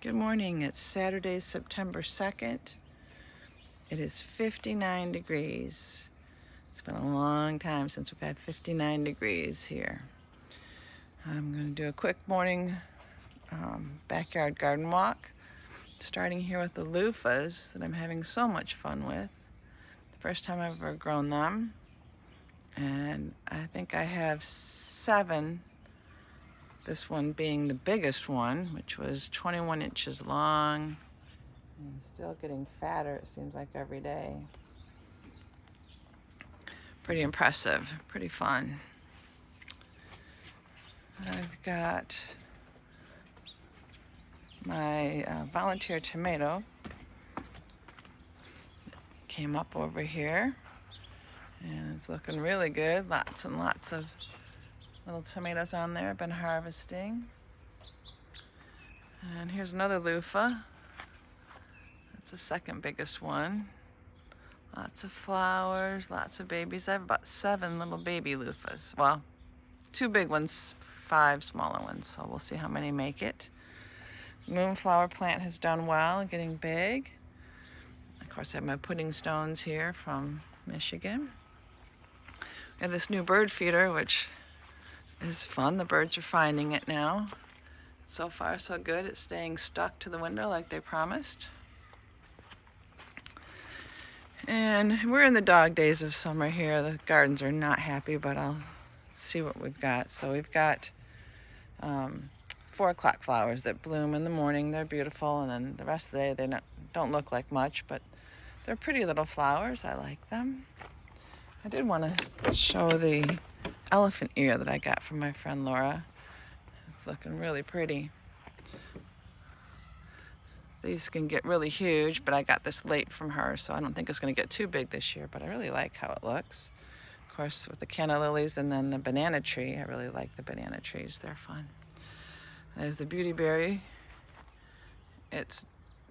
Good morning. It's Saturday, September 2nd. It is 59 degrees. It's been a long time since we've had 59 degrees here. I'm going to do a quick morning backyard garden walk, starting here with the loofahs that I'm having so much fun with. The first time I've ever grown them. And I think I have 7, this one being the biggest one, which was 21 inches long. And still getting fatter, it seems like, every day. Pretty impressive, pretty fun. I've got my volunteer tomato. Came up over here, and it's looking really good. Lots and lots of little tomatoes on there. I've been harvesting. And here's another loofah. That's the second biggest one. Lots of flowers, lots of babies. I have about 7 little baby loofahs. Well, 2 big ones, 5 smaller ones. So we'll see how many make it. Moonflower plant has done well, getting big. Of course, I have my pudding stones here from Michigan. I have this new bird feeder, which is fun. The birds are finding it now. So far, so good. It's staying stuck to the window like they promised. And we're in the dog days of summer here. The gardens are not happy, but I'll see what we've got. So we've got 4 o'clock flowers that bloom in the morning. They're beautiful, and then the rest of the day they don't look like much, but they're pretty little flowers. I like them. I did want to show the elephant ear that I got from my friend Laura. It's looking really pretty. These can get really huge, but I got this late from her, so I don't think it's going to get too big this year, but I really like how it looks. Of course, with the canna lilies and then the banana tree, I really like the banana trees. They're fun. There's the beautyberry. It's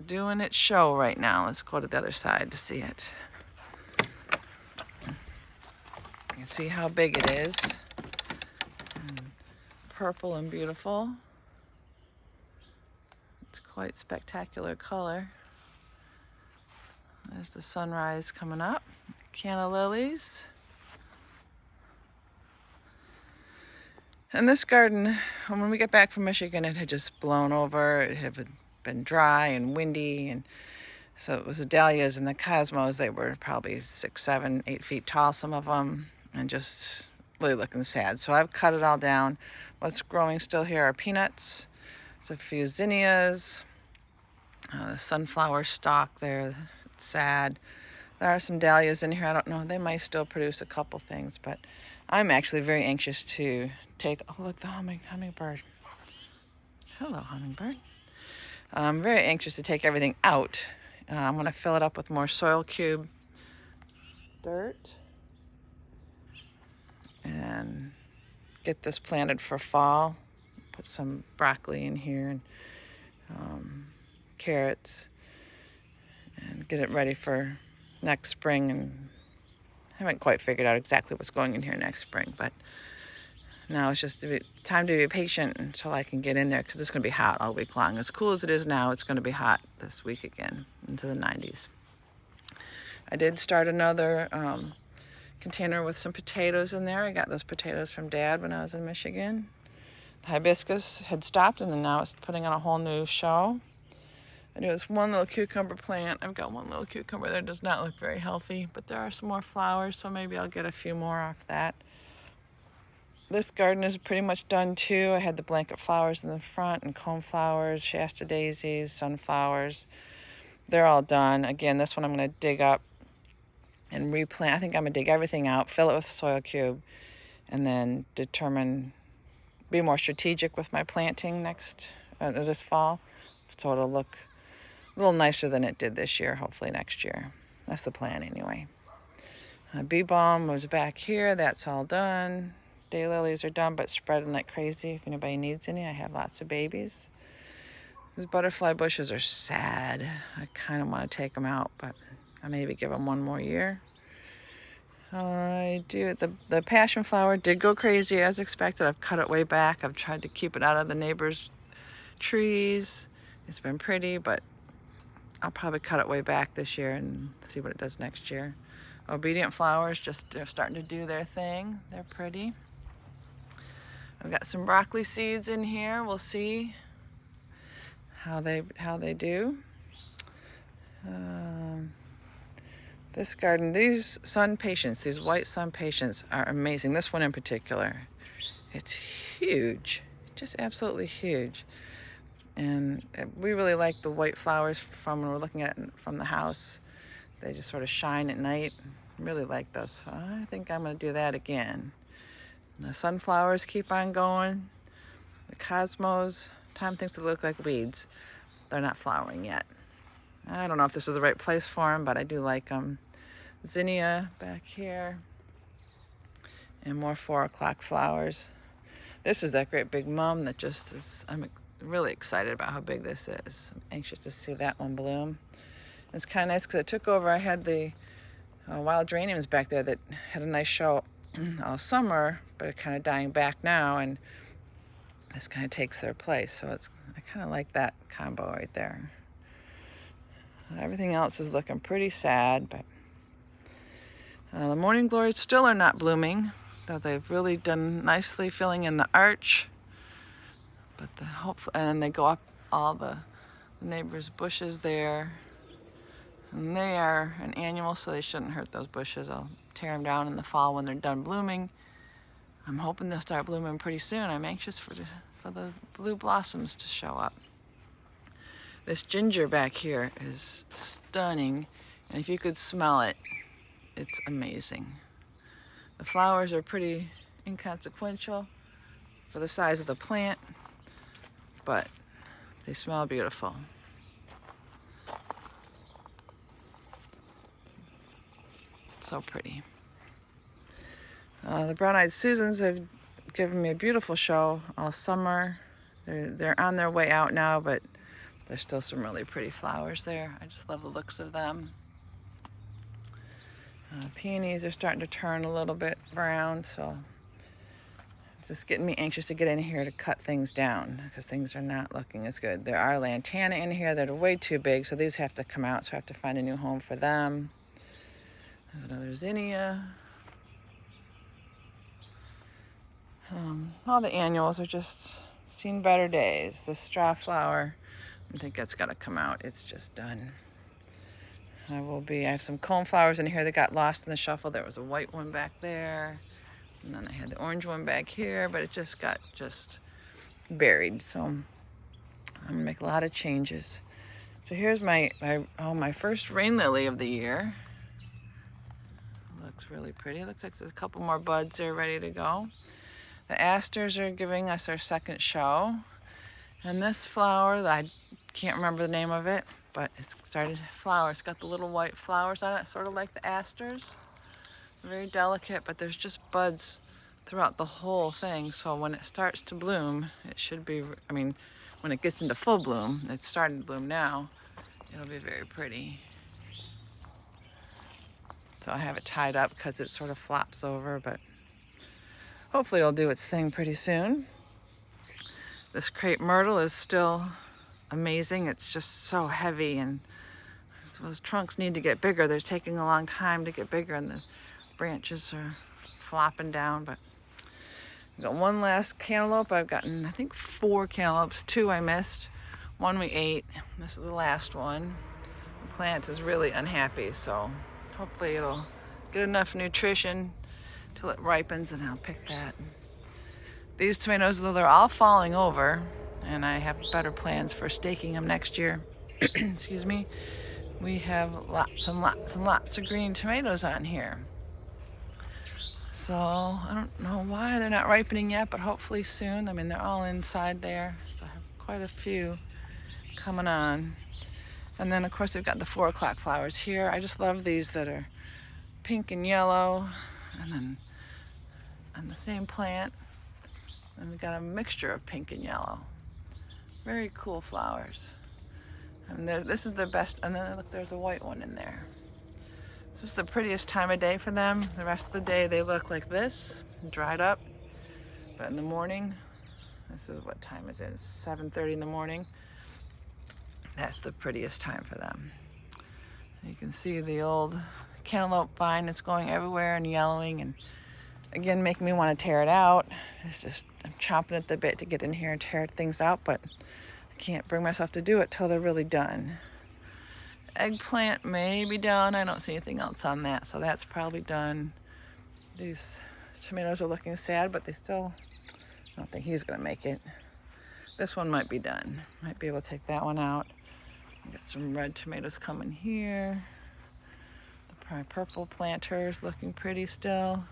doing its show right now. Let's go to the other side to see it. You can see how big it is. Purple and beautiful. It's quite spectacular color. There's the sunrise coming up. Canna lilies. And this garden, when we got back from Michigan, it had just blown over. It had been dry and windy, and so it was the dahlias and the cosmos. They were probably 6, 7, 8 feet tall, some of them, and just really looking sad. So I've cut it all down. What's growing still here are peanuts. There's a few zinnias. The sunflower stalk there, it's sad. There are some dahlias in here. I don't know. They might still produce a couple things, but I'm actually very anxious to take. Oh, look, the hummingbird. Hello, hummingbird. I'm very anxious to take everything out. I'm going to fill it up with more soil cube dirt and get this planted for fall. Put some broccoli in here and carrots and get it ready for next spring. And I haven't quite figured out exactly what's going in here next spring, but now it's just time to be patient until I can get in there, because it's going to be hot all week long. As cool as it is now, it's going to be hot this week again, into the 90s. I did start another container with some potatoes in there. I got those potatoes from Dad when I was in Michigan. The hibiscus had stopped, and then now it's putting on a whole new show. And it was one little cucumber plant. I've got one little cucumber there. It does not look very healthy, but there are some more flowers, so maybe I'll get a few more off that. This garden is pretty much done too. I had the blanket flowers in the front and comb flowers, Shasta daisies, sunflowers. They're all done. Again, this one I'm going to dig up and replant. I think I'm going to dig everything out, fill it with soil cube, and then be more strategic with my planting this fall, so it'll look a little nicer than it did this year, hopefully next year. That's the plan anyway. Bee balm was back here. That's all done. Daylilies are done, but spreading like crazy. If anybody needs any, I have lots of babies. These butterfly bushes are sad. I kind of want to take them out, but I maybe give them one more year. The passion flower did go crazy as expected. I've cut it way back. I've tried to keep it out of the neighbors' trees. It's been pretty, but I'll probably cut it way back this year and see what it does next year. Obedient flowers just they're starting to do their thing. They're pretty. I've got some broccoli seeds in here. We'll see how they do. This garden, these sun patience, these white sun patience are amazing. This one in particular, it's huge, just absolutely huge. And we really like the white flowers from when we're looking at it from the house. They just sort of shine at night. Really like those. So I think I'm going to do that again. And the sunflowers keep on going. The cosmos, Tom thinks they look like weeds. They're not flowering yet. I don't know if this is the right place for them, but I do like them. Zinnia back here. And more 4 o'clock flowers. This is that great big mum that just is, I'm really excited about how big this is. I'm anxious to see that one bloom. It's kind of nice because I took over, I had the wild geraniums back there that had a nice show all summer, but are kind of dying back now, and this kind of takes their place. So I kind of like that combo right there. Everything else is looking pretty sad, but the morning glories still are not blooming, though they've really done nicely filling in the arch. But and then they go up all the neighbors' bushes there. And they are an annual, so they shouldn't hurt those bushes. I'll tear them down in the fall when they're done blooming. I'm hoping they'll start blooming pretty soon. I'm anxious for the blue blossoms to show up. This ginger back here is stunning, and if you could smell it, it's amazing. The flowers are pretty inconsequential for the size of the plant, but they smell beautiful. So pretty. The brown-eyed Susans have given me a beautiful show all summer. They're on their way out now, but there's still some really pretty flowers there. I just love the looks of them. Peonies are starting to turn a little bit brown, so it's just getting me anxious to get in here to cut things down because things are not looking as good. There are lantana in here that are way too big, so these have to come out, so I have to find a new home for them. There's another zinnia. All the annuals are just seen better days. The straw flower, I think that's got to come out. It's just done. I have some cone flowers in here that got lost in the shuffle. There was a white one back there. And then I had the orange one back here, but it just got buried. So I'm going to make a lot of changes. So here's my first rain lily of the year. Looks really pretty. It looks like there's a couple more buds there ready to go. The asters are giving us our second show. And this flower, I can't remember the name of it, but it's started to flower. It's got the little white flowers on it, sort of like the asters. Very delicate, but there's just buds throughout the whole thing. So when it starts to bloom, it should be, when it gets into full bloom, it's starting to bloom now, it'll be very pretty. So I have it tied up because it sort of flops over, but hopefully it'll do its thing pretty soon. This crepe myrtle is still amazing. It's just so heavy, and those trunks need to get bigger. They're taking a long time to get bigger, and the branches are flopping down. But I've got one last cantaloupe. I've gotten, I think, 4 cantaloupes. 2 I missed. 1 we ate. This is the last one. The plant is really unhappy, so hopefully it'll get enough nutrition till it ripens, and I'll pick that. These tomatoes, though, they're all falling over, and I have better plans for staking them next year. Excuse me. We have lots and lots of green tomatoes on here. So I don't know why they're not ripening yet, but hopefully soon. They're all inside there, so I have quite a few coming on. And then, of course, we've got the 4 o'clock flowers here. I just love these that are pink and yellow, and then on the same plant, and we've got a mixture of pink and yellow. Very cool flowers. And this is the best. And then look, there's a white one in there. This is the prettiest time of day for them. The rest of the day they look like this, dried up. But in the morning, this is what time is it? It's 7:30 in the morning. that's the prettiest time for them. You can see the old cantaloupe vine that's going everywhere and yellowing, and again making me want to tear it out. It's just, I'm chomping at the bit to get in here and tear things out, but I can't bring myself to do it till they're really done. Eggplant may be done. I don't see anything else on that, so that's probably done. These tomatoes are looking sad, but they still, I don't think he's gonna make it. This one might be done. Might be able to take that one out. Got some red tomatoes coming here. The purple planters looking pretty still.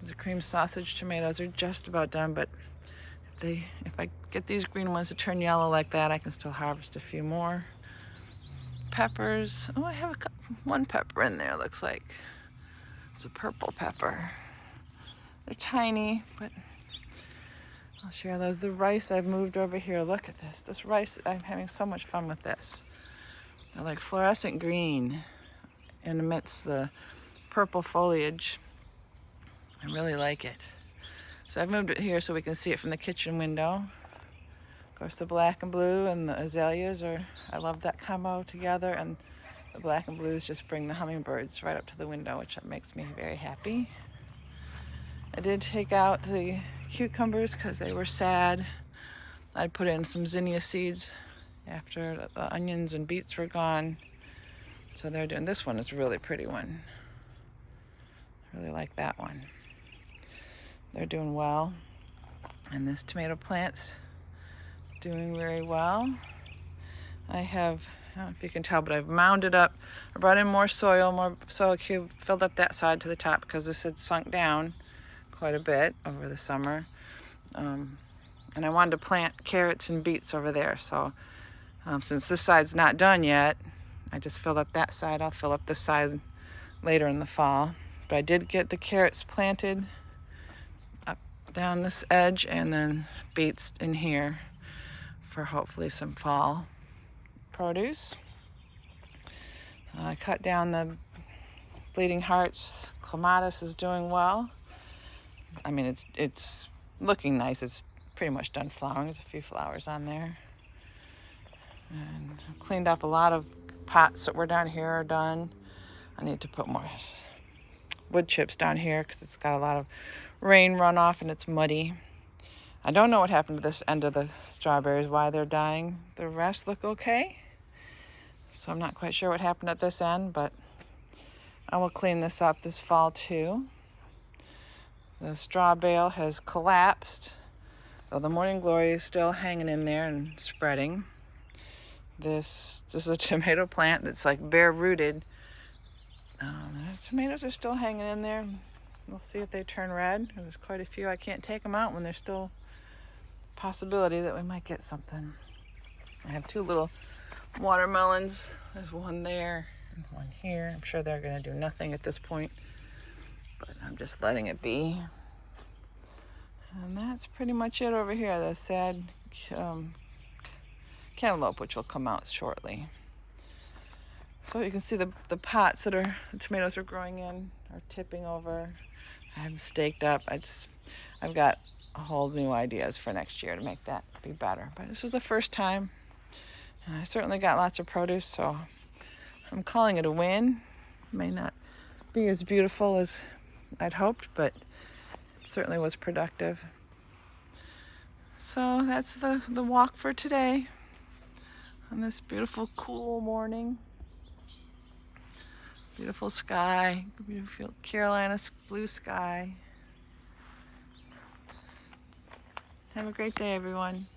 The cream sausage tomatoes are just about done, but if I get these green ones to turn yellow like that, I can still harvest a few more. Peppers. Oh, I have one pepper in there, looks like. It's a purple pepper. They're tiny, but I'll share those. The rice I've moved over here. Look at this. This rice, I'm having so much fun with this. They're like fluorescent green in amidst the purple foliage. I really like it. So I've moved it here so we can see it from the kitchen window. Of course, the black and blue and the azaleas I love that combo together, and the black and blues just bring the hummingbirds right up to the window, which makes me very happy. I did take out the cucumbers because they were sad. I put in some zinnia seeds after the onions and beets were gone. So they're doing, this one is a really pretty one. I really like that one. They're doing well. And this tomato plant's doing very well. I don't know if you can tell, but I've mounded up. I brought in more soil cube, filled up that side to the top because this had sunk down quite a bit over the summer. And I wanted to plant carrots and beets over there. So since this side's not done yet, I just filled up that side. I'll fill up this side later in the fall. But I did get the carrots planted up down this edge, and then beets in here for hopefully some fall produce. I cut down the bleeding hearts. Clematis is doing well. I mean, it's looking nice. It's pretty much done flowering. There's a few flowers on there. And I've cleaned up a lot of pots that were down here are done. I need to put more wood chips down here because it's got a lot of rain runoff and it's muddy. I don't know what happened to this end of the strawberries, why they're dying. The rest look okay. So I'm not quite sure what happened at this end, but I will clean this up this fall too. The straw bale has collapsed, though the morning glory is still hanging in there and spreading. This is a tomato plant that's like bare rooted. The tomatoes are still hanging in there. We'll see if they turn red. There's quite a few. I can't take them out when there's still a possibility that we might get something. I have two little watermelons. There's one there and one here. I'm sure they're going to do nothing at this point, but I'm just letting it be. And that's pretty much it over here. The sad cantaloupe, which will come out shortly. So you can see the pots that the tomatoes are growing in are tipping over. I have them staked up. I've got a whole new ideas for next year to make that be better. But this was the first time, and I certainly got lots of produce, so I'm calling it a win. It may not be as beautiful as I'd hoped, but it certainly was productive. So that's the walk for today on this beautiful, cool morning. Beautiful sky, beautiful Carolina blue sky. Have a great day, everyone.